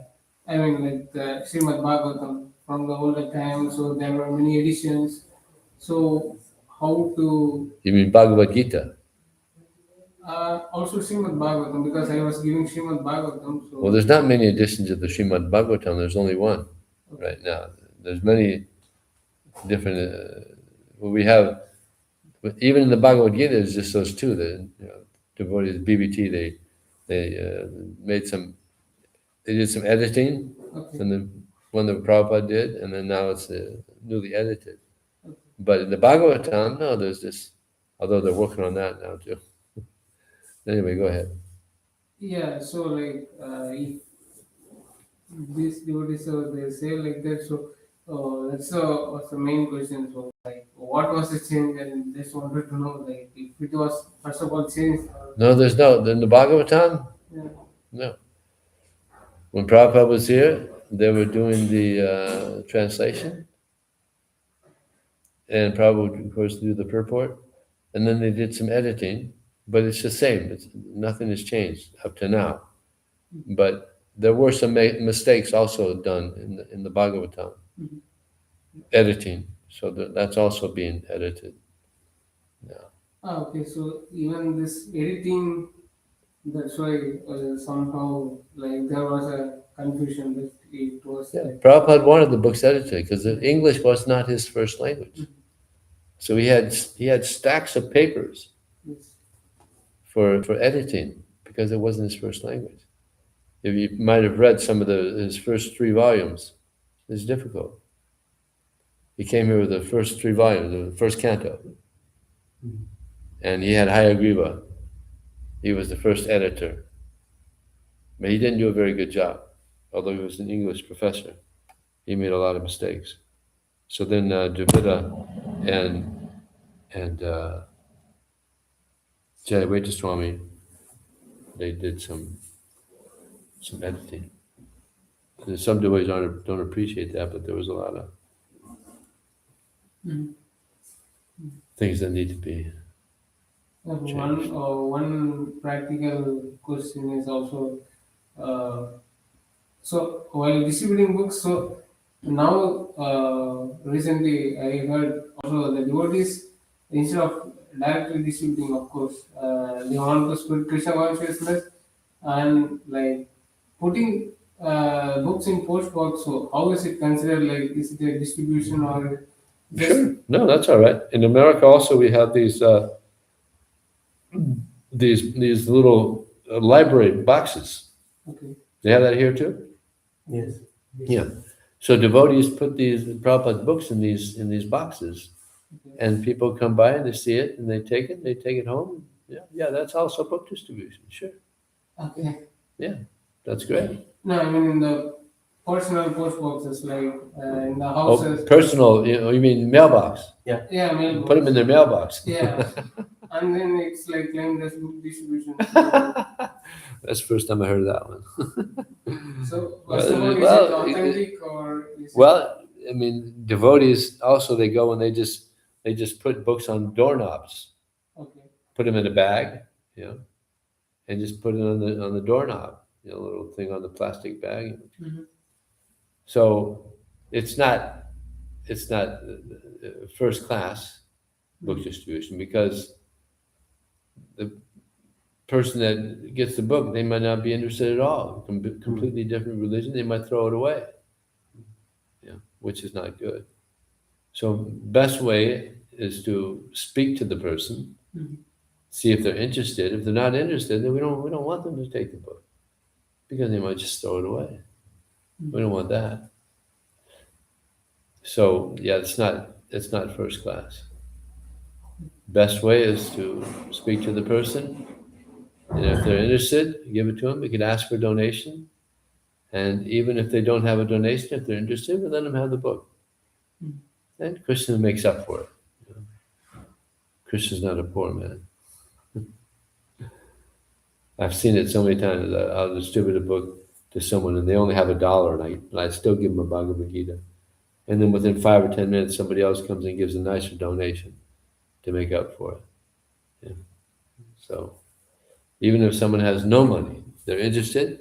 I mean like the Srimad Bhagavatam from the older time. So there were many editions. So how to You mean Bhagavad Gita? also Srimad Bhagavatam because I was giving Srimad Bhagavatam. Well, So there's not many editions of the Srimad Bhagavatam. There's only one right now. There's many different. We have, even in the Bhagavad Gita, there's just those two. The devotees, BBT, they made some. They did some editing okay, from the one that Prabhupada did, and then now it's newly edited. But in the Bhagavatam, no, there's this. Although they're working on that now too. Anyway, go ahead. yeah. So like if these devotees they say like that, so that's was the main question. So like, what was the change? And just wanted to know like if it was first of all changed. No, there's no. In the Bhagavatam, Yeah. no. When Prabhupada was here, they were doing the translation, and Prabhupada would, of course, do the purport, and then they did some editing, but it's the same. Nothing has changed up to now. But there were some mistakes also done in the Bhagavatam, Mhm. editing. So that's also being edited now. Okay. So even this editing, that's why somehow like there was a confusion that it was Yeah, like. Prabhupada wanted the books edited because English was not his first language. So he had stacks of papers Yes. for editing because it wasn't his first language. If you might have read some of his first 3 volumes, it's difficult. He came here with the first 3 volumes, the first canto, and he had Hayagriva. He was the first editor, but he didn't do a very good job. Although he was an English professor, he made a lot of mistakes. So then Dravida and Jayaweta Swami, they did some editing. And some devotees don't appreciate that, but there was a lot of Mhm. things that need to be. One practical question is also so while distributing books. So now recently I heard also the devotees instead of directly distributing, of course, they want to spread Krishna consciousness and like putting books in post box. So how is it considered? Like is it a distribution or just Sure. No, that's all right. In America, also, we have these little library boxes. okay? They have that here too. Yes. Yeah. So devotees put these Prabhupada books in these boxes, Okay. and people come by and they see it and they take it. They take it home. Yeah, yeah. That's also book distribution. Sure. Okay. Yeah, that's great. No, I mean in the personal post boxes, like in the Oh, houses. personal. You mean mailbox? Yeah, mail Put them in their mailbox. Yeah, and then it's like claimed as book distribution. That's the first time I heard of that one. So, Well, first of all, is well, it authentic or is it? Well, I mean, devotees also they go and they just put books on doorknobs, Okay. put them in a bag, and just put it on the doorknob, a little thing on the plastic bag. Mhm. So it's not first class book distribution because the person that gets the book they might not be interested at all. Completely different religion, they might throw it away, which is not good. So best way is to speak to the person, see if they're interested. If they're not interested, then we don't want them to take the book because they might just throw it away. We don't want that. So yeah, it's not first class. Best way is to speak to the person, and if they're interested, give it to them. We can ask for donation, and even if they don't have a donation, if they're interested, we let them have the book. And Krishna makes up for it. Krishna's not a poor man. I've seen it so many times. I'll distribute a book to someone, and they only have $1, and I still give them a Bhagavad Gita. And then within 5 or 10 minutes, somebody else comes and gives a nicer donation to make up for it. Yeah. So even if someone has no money, they're interested,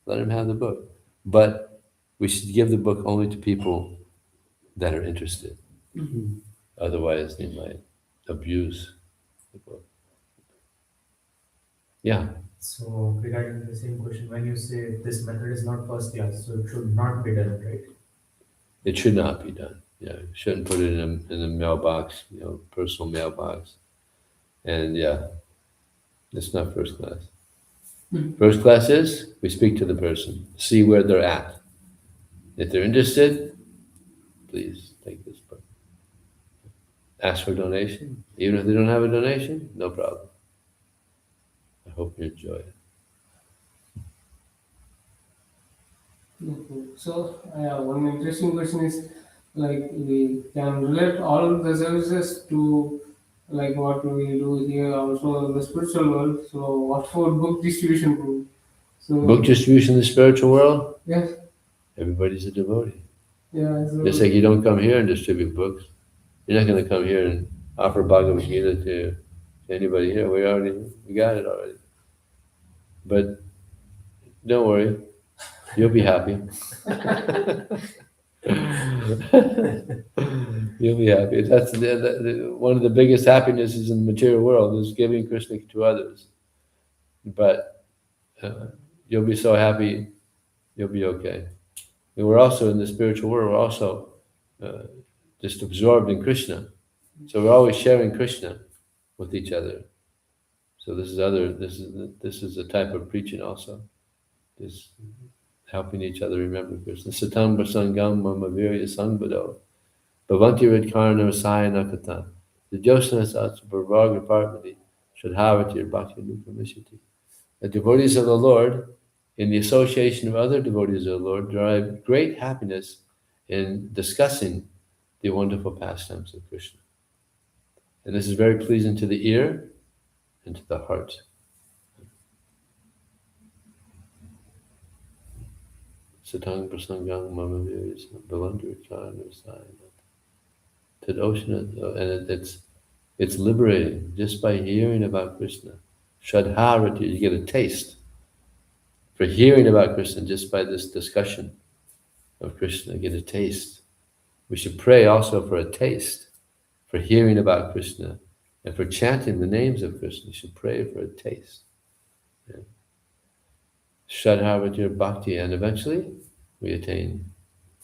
let them have the book. But we should give the book only to people that are interested. Otherwise, they might abuse the book. Yeah. So regarding the same question, when you say this method is not first class, so it should not be done, right? It should not be done. Yeah, you shouldn't put it in a mailbox, personal mailbox. And yeah, it's not first class. First class is we speak to the person, see where they're at. If they're interested, please take this book. Ask for a donation. Even if they don't have a donation, no problem. I hope you enjoy it. Okay. So, one interesting question is like we can relate all the services to like what we do here also in the spiritual world. So, what about book distribution group? So, Book distribution in the spiritual world, yes, everybody's a devotee. yeah. So, Just like you don't come here and distribute books. You're not going to come here and offer Bhagavad Gita to anybody here. We got it already. But don't worry, you'll be happy. You'll be happy. That's one of the biggest happinesses in the material world is giving Krishna to others. But you'll be so happy, you'll be okay. And we're also in the spiritual world. We're also just absorbed in Krishna. So we're always sharing Krishna with each other. So this is a type of preaching also. This helping each other remember Krishna. Satam prasangam mama virya sangbado. Bhavanti redkarna rasayana kata. The Josana Satsa Bharvaga Parvati Shadhavati Bhakti Nukamishiti. The devotees of the Lord, in the association of other devotees of the Lord, derive great happiness in discussing the wonderful pastimes of Krishna. And this is very pleasing to the ear and to the heart. Satang prasangam mama virya bhavanti redkarna rasayana. To the ocean, and it's liberating just by hearing about Krishna. Shadharati, you get a taste for hearing about Krishna just by this discussion of Krishna. Get a taste. We should pray also for a taste for hearing about Krishna and for chanting the names of Krishna. You should pray for a taste. Yeah. Shadharati bhakti, and eventually we attain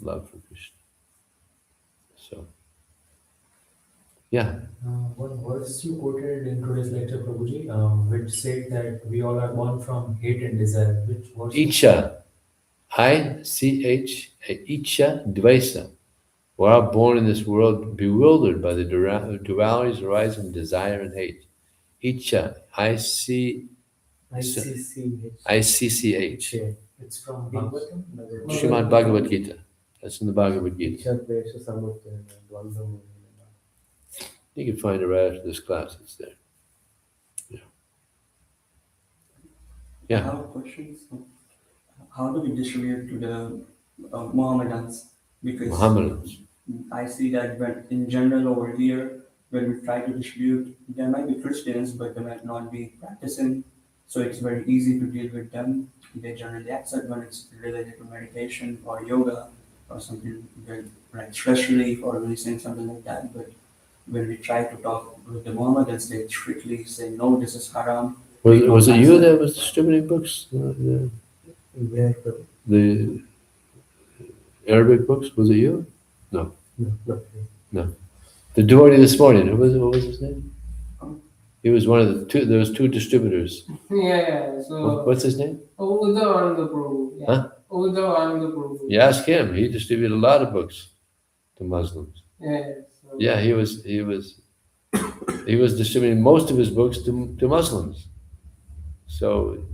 love for Krishna. So. Yeah. One verse you quoted in today's lecture, Prabhuji, which said that we all are born from hate and desire. Which verse? Icha. I-C-H, Icha Dvaisa. We're all born in this world bewildered by the dualities arising from desire and hate. Icha, I-C-C-H. Yeah, it's from Bhagavatam. Srimad Bhagavad Gita. That's in the Bhagavad Gita. You can find it right after this class. It's there. Yeah. I have a question. So, how do we distribute to the Mohammedans? Because Mohammedans. I see that when, in general over here, when we try to distribute, there might be Christians, but they might not be practicing. So it's very easy to deal with them. They generally accept when it's related to meditation or yoga or something like stress relief or releasing something like that. But when we try to talk with the Mohammedans, they strictly say, no, this is haram. Was it you that was distributing books? The Arabic books? Was it you? No. No. No. The devotee this morning, what was his name? Oh. He was one of the two, there was two distributors. Yeah. So What's his name? Uddhav Ananda Prabhu. Yeah. Huh? Uddhav Ananda Prabhu. You ask him, he distributed a lot of books to Muslims. Yeah. So, Yeah, he was distributing most of his books to Muslims. So,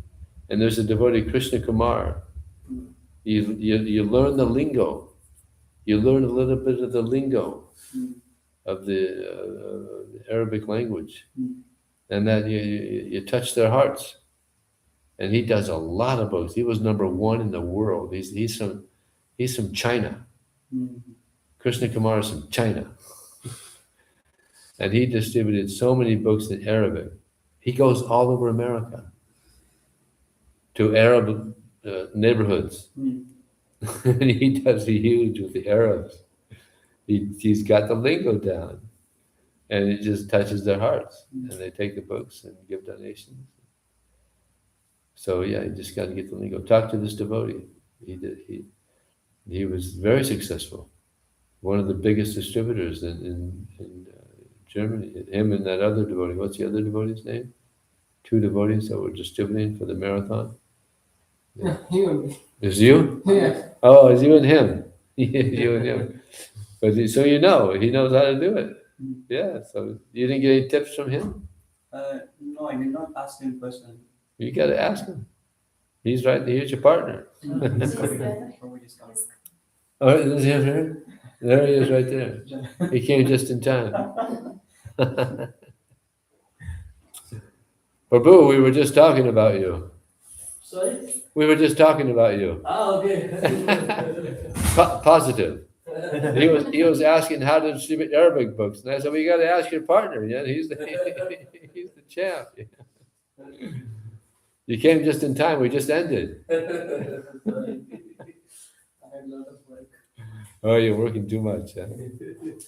and there's a devotee, Krishna Kumar. You learn the lingo. You learn a little bit of the lingo of the Arabic language, and that you touch their hearts. And he does a lot of books. He was number one in the world. He's from China. Krishna Kumar is from China, and he distributed so many books in Arabic. He goes all over America to Arab neighborhoods, and he does huge with the Arabs. He's got the lingo down, and it just touches their hearts, and they take the books and give donations. So yeah, you just got to get the lingo. Talk to this devotee. He was very successful. One of the biggest distributors in Germany. Him and that other devotee. What's the other devotee's name? Two devotees that were distributing for the marathon. yeah, he only. Is you? Yeah. Oh, it's you and him. You and him. But so he knows how to do it. Yeah. So you didn't get any tips from him? No, I did not ask him personally. You got to ask him. He's right. He's your partner. He's coming. Prabhuji's coming. Oh, is he here? There he is, right there. He came just in time. Prabhu, we were just talking about you. Sorry? We were just talking about you. Okay. Positive. He was asking how to distribute Arabic books, and I said, "Well, you got to ask your partner. Yeah, he's the champ." You came just in time. We just ended. Sorry. I had a lot of work. Oh, you're working too much. Huh?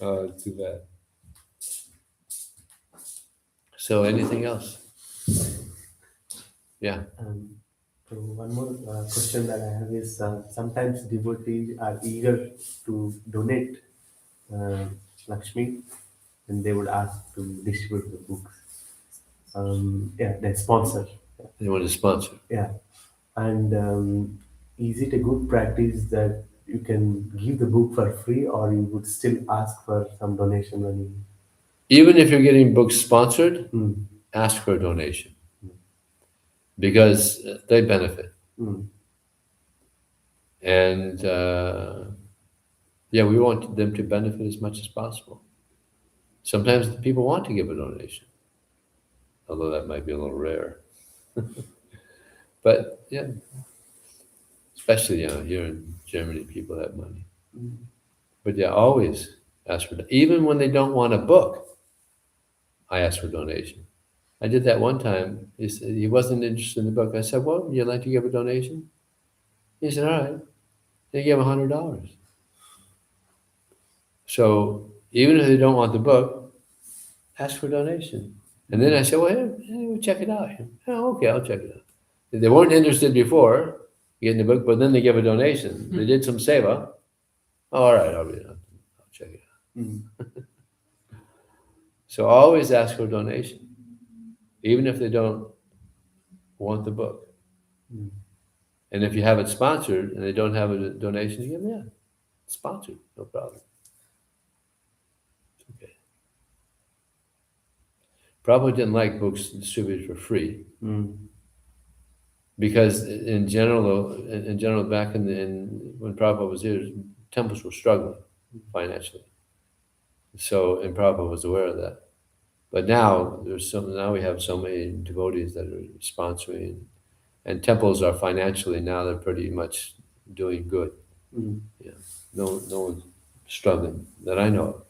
Oh, it's too bad. So, anything else? Yeah. So one more question that I have is sometimes devotees are eager to donate Lakshmi, and they would ask to distribute the books. They sponsor. They want to sponsor. Yeah, and is it a good practice that you can give the book for free, or you would still ask for some donation money? Even if you're getting books sponsored, Mm. ask for a donation because they benefit. Mm. And we want them to benefit as much as possible. Sometimes people want to give a donation, although that might be a little rare. But yeah, especially here in Germany, people have money. But yeah, always ask for, even when they don't want a book, I ask for donation. I did that one time. He said he wasn't interested in the book. I said, "Well, would you like to give a donation?" He said, "All right." They gave $100. So even if they don't want the book, ask for a donation. And then I said, "Well, hey, check it out." "Oh, okay, I'll check it out." They weren't interested before getting the book, but then they give a donation. They did some seva. All right, I'll check it out. Mm. So always ask for a donation, even if they don't want the book. Mm. And if you have it sponsored and they don't have a donation, you give them, yeah, sponsored, no problem. It's okay. Prabhupada didn't like books distributed for free Mm. because in general, back when Prabhupada was here, temples were struggling financially. So, and Prabhupada was aware of that. But now now we have so many devotees that are sponsoring, and temples are financially now they're pretty much doing good. Mm. Yeah, no one's struggling that I know of.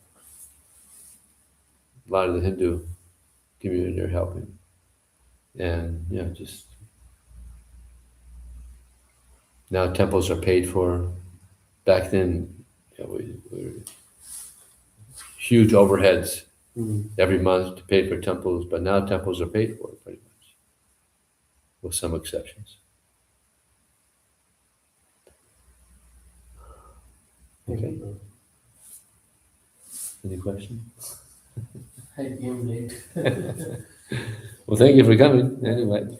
A lot of the Hindu community are helping, and just now temples are paid for. Back then, we huge overheads Mm. every month to pay for temples, but now temples are paid for pretty much, with some exceptions. Okay. Any questions? I came late. Well, thank you for coming, anyway.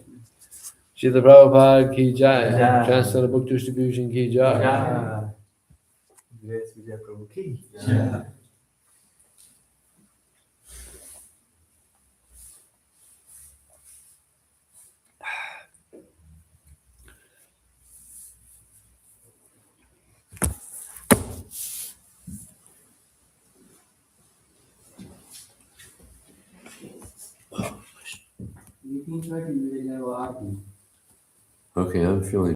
Srila Prabhupada ki jai. Jai. Transcendental Book Distribution ki jai. Yeah. Grace Vijaya Prabhu ki. Yeah. We can try to have Okay, I'm feeling